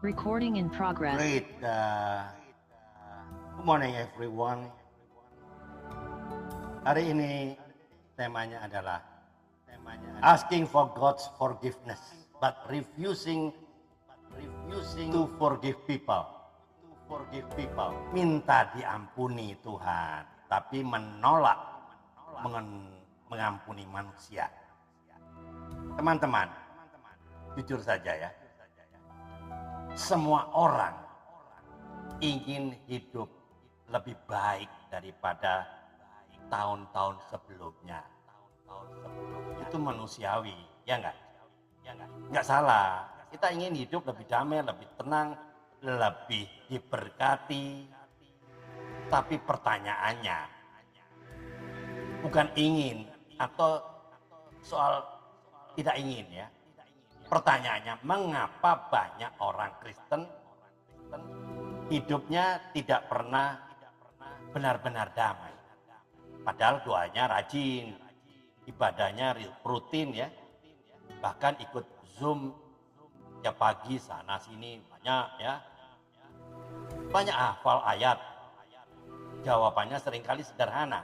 Recording in progress. Great. Good morning everyone. Hari ini temanya adalah asking for God's forgiveness, but refusing to forgive people. Minta diampuni Tuhan, tapi menolak mengampuni manusia. Teman-teman, jujur saja ya. Semua orang ingin hidup lebih baik daripada tahun-tahun sebelumnya. Itu manusiawi, ya enggak? Enggak salah. Kita ingin hidup lebih damai, lebih tenang, lebih diberkati. Tapi pertanyaannya bukan ingin atau soal tidak ingin ya. Pertanyaannya, mengapa banyak orang Kristen hidupnya tidak pernah benar-benar damai? Padahal doanya rajin, ibadahnya rutin ya. Bahkan ikut Zoom ya pagi sana sini banyak ya. Banyak hafal ayat. Jawabannya seringkali sederhana.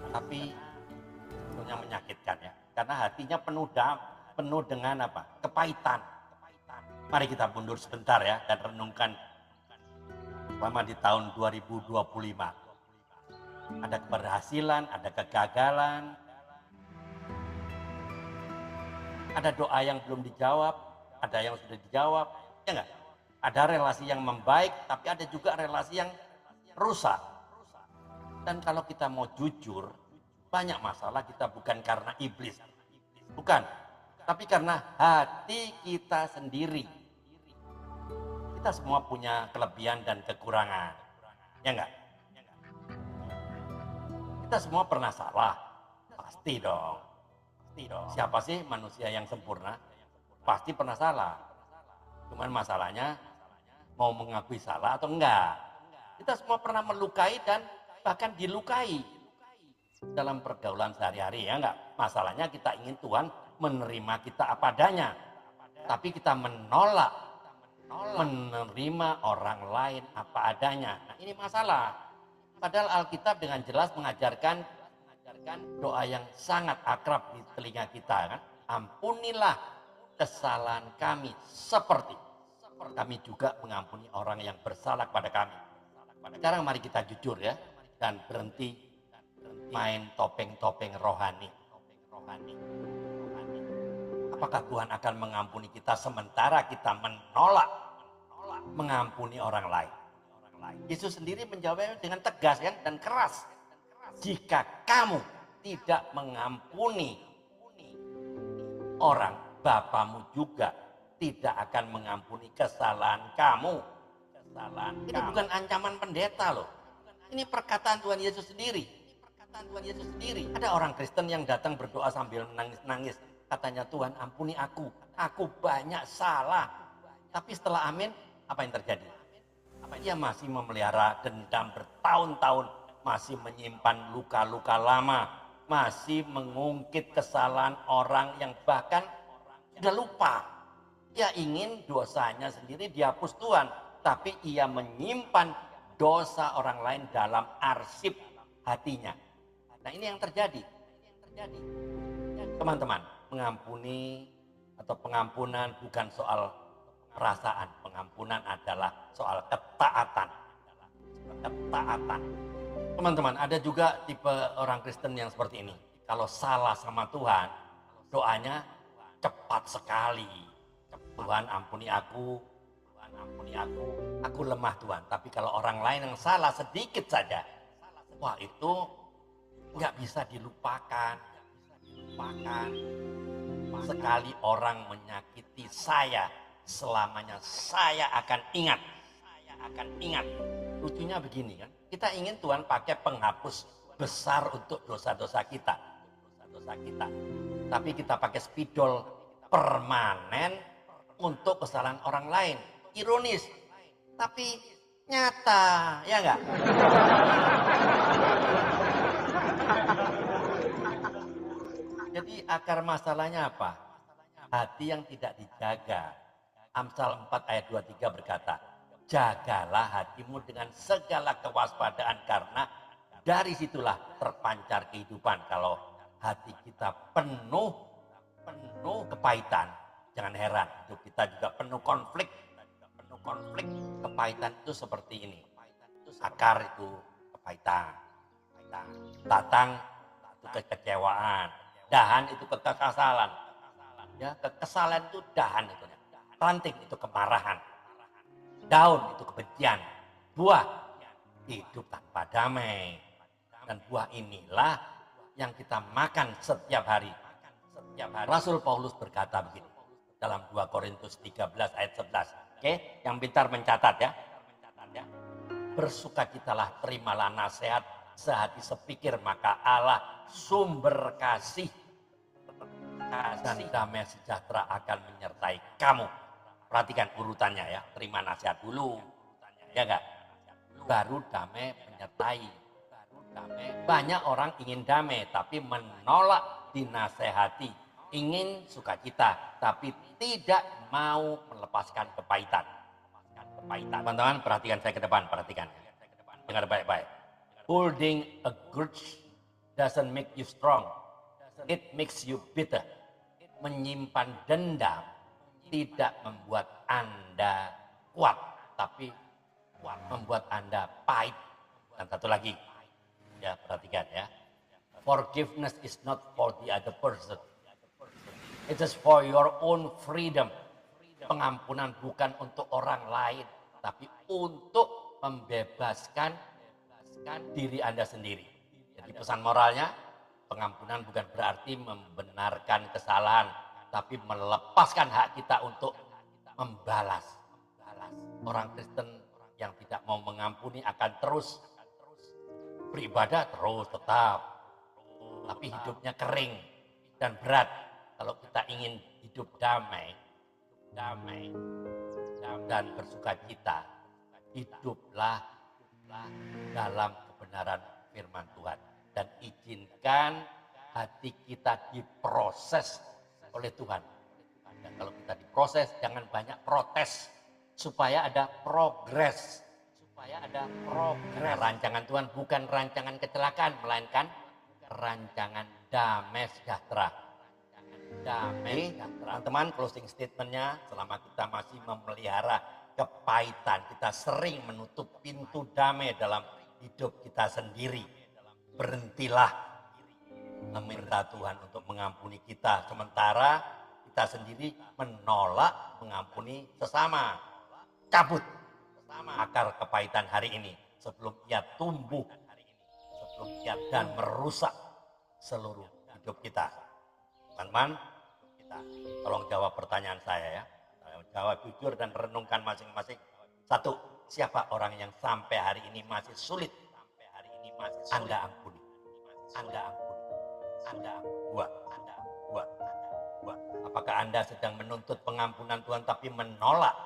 Tapi sebetulnya menyakitkan ya. Karena hatinya penuh dengan apa? Kepahitan. Mari kita mundur sebentar ya dan renungkan selama di tahun 2025. Ada keberhasilan, ada kegagalan. Ada doa yang belum dijawab, ada yang sudah dijawab, ya enggak? Ada relasi yang membaik, tapi ada juga relasi yang rusak. Dan kalau kita mau jujur, banyak masalah kita bukan karena iblis. Bukan. Tapi karena hati kita sendiri. Kita semua punya kelebihan dan kekurangan. Ya enggak? Kita semua pernah salah. Pasti dong. Siapa sih manusia yang sempurna? Pasti pernah salah. Cuman masalahnya mau mengakui salah atau enggak. Kita semua pernah melukai dan bahkan dilukai dalam pergaulan sehari-hari, ya enggak? Masalahnya kita ingin Tuhan menerima kita apa adanya, tapi kita menolak menerima orang lain apa adanya. Nah, ini masalah. Padahal Alkitab dengan jelas mengajarkan doa yang sangat akrab di telinga kita kan. Ampunilah kesalahan kami seperti kami juga mengampuni orang yang bersalah kepada kami. Sekarang mari kita jujur ya dan berhenti main topeng-topeng rohani. Apakah Tuhan akan mengampuni kita sementara kita menolak mengampuni orang lain? Yesus sendiri menjawabnya dengan tegas kan dan keras. Jika kamu tidak mengampuni orang, Bapamu juga tidak akan mengampuni kesalahan kamu. Ini bukan ancaman pendeta loh. Ini perkataan Tuhan Yesus sendiri. Ada orang Kristen yang datang berdoa sambil menangis-nangis. Katanya, Tuhan ampuni aku banyak salah. Tapi setelah amin, apa yang terjadi? Dia masih memelihara dendam bertahun-tahun. Masih menyimpan luka-luka lama. Masih mengungkit kesalahan orang yang bahkan sudah lupa. Ia ingin dosanya sendiri dihapus Tuhan. Tapi ia menyimpan dosa orang lain dalam arsip hatinya. Nah, ini yang terjadi. Teman-teman, mengampuni atau pengampunan bukan soal perasaan. Pengampunan adalah soal ketaatan. Teman-teman, ada juga tipe orang Kristen yang seperti ini. Kalau salah sama Tuhan, doanya cepat sekali. Tuhan ampuni aku. Aku lemah Tuhan. Tapi kalau orang lain yang salah sedikit saja, wah itu nggak bisa dilupakan. Sekali orang menyakiti saya, selamanya saya akan ingat. Lucunya begini kan, kita ingin Tuhan pakai penghapus besar untuk dosa-dosa kita. Tapi kita pakai spidol permanen untuk kesalahan orang lain. Ironis, tapi nyata, ya enggak? Jadi akar masalahnya apa? Hati yang tidak dijaga. Amsal 4 ayat 23 berkata, jagalah hatimu dengan segala kewaspadaan karena dari situlah terpancar kehidupan. Kalau hati kita penuh kepahitan, jangan heran hidup kita juga penuh konflik. Kepahitan itu seperti ini. Akar itu kepahitan. Batang itu kekecewaan. Dahan itu kekesalan. Ya, kekesalan itu dahan itu. Ranting itu kemarahan. Daun itu kebencian. Buah hidup tanpa damai. Dan buah inilah yang kita makan setiap hari. Rasul Paulus berkata begini dalam 2 Korintus 13 ayat 11. Oke, yang pintar mencatat ya. Bersukacitalah, terimalah nasihat, sehati sepikir, maka Allah sumber kasih dan damai sejahtera akan menyertai kamu. Perhatikan urutannya ya, terima nasihat dulu, ya enggak? Baru damai menyertai. Banyak orang ingin damai tapi menolak dinasehati, ingin sukacita tapi tidak mau melepaskan kepahitan. Teman-teman perhatikan saya ke depan, perhatikan. Dengar baik-baik. Holding a grudge doesn't make you strong. It makes you bitter. Menyimpan dendam tidak membuat Anda kuat, tapi membuat Anda pahit. Dan satu lagi, ya perhatikan ya. Forgiveness is not for the other person. It is for your own freedom. Pengampunan bukan untuk orang lain, tapi untuk membebaskan diri Anda sendiri. Jadi pesan moralnya, pengampunan bukan berarti membenarkan kesalahan, tapi melepaskan hak kita untuk membalas. Orang Kristen yang tidak mau mengampuni akan terus beribadah terus tetap, tapi hidupnya kering dan berat. Kalau kita ingin hidup damai dan bersukacita, hiduplah dalam kebenaran firman Tuhan dan izinkan hati kita diproses oleh Tuhan. Dan kalau kita diproses, jangan banyak protes supaya ada progres. Karena rancangan Tuhan bukan rancangan kecelakaan, melainkan rancangan damai sejahtera. Teman-teman, closing statementnya, selama kita masih memelihara kepahitan, kita sering menutup pintu damai dalam hidup kita sendiri. Berhentilah meminta Tuhan untuk mengampuni kita, sementara kita sendiri menolak mengampuni sesama. Cabut akar kepahitan hari ini sebelum ia tumbuh dan merusak seluruh hidup kita. Teman-teman, tolong jawab pertanyaan saya ya. Jawab jujur dan renungkan masing-masing. Satu, siapa orang yang sampai hari ini masih sulit Anda ampuni? Dua. Apakah Anda sedang menuntut pengampunan Tuhan tapi menolak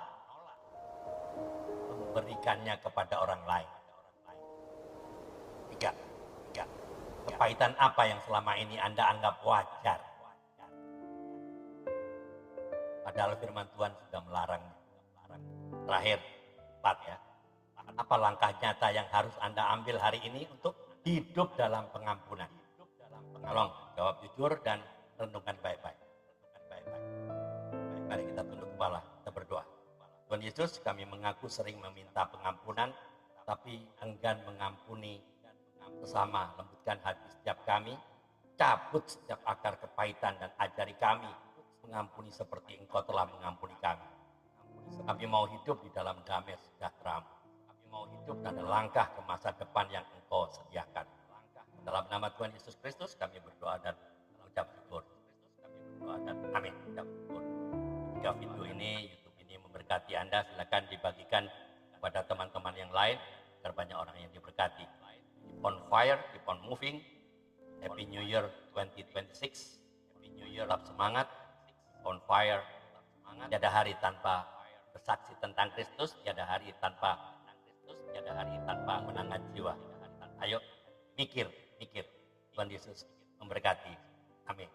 memberikannya kepada orang lain? Tiga. Kepahitan apa yang selama ini Anda anggap wajar? Padahal firman Tuhan sudah melarang. Terakhir, 4 ya. Apa langkah nyata yang harus Anda ambil hari ini untuk hidup dalam pengampunan? Tolong jawab jujur dan renungkan baik-baik. Mari kita tunduk kepala, kita berdoa. Tuhan Yesus, kami mengaku sering meminta pengampunan, tapi enggan mengampuni sesama. Lembutkan hati setiap kami, cabut setiap akar kepahitan dan ajari kami mengampuni seperti Engkau telah mengampuni kami. Kami mau hidup di dalam damai sejahtera. Kami mau hidup dan langkah ke masa depan yang Engkau sediakan. Dalam nama Tuhan Yesus Kristus kami berdoa dan mengucap syukur. Amin. Jika video ini, YouTube ini memberkati Anda, silakan dibagikan kepada teman-teman yang lain agar banyak orang yang diberkati. Keep on fire, keep on moving. Happy New Year 2026. Happy New Year, tetap semangat. On fire. Tiada hari tanpa bersaksi tentang Kristus, tiada hari tanpa menangan jiwa. Ayo mikir. Tuhan Yesus memberkati. Amin.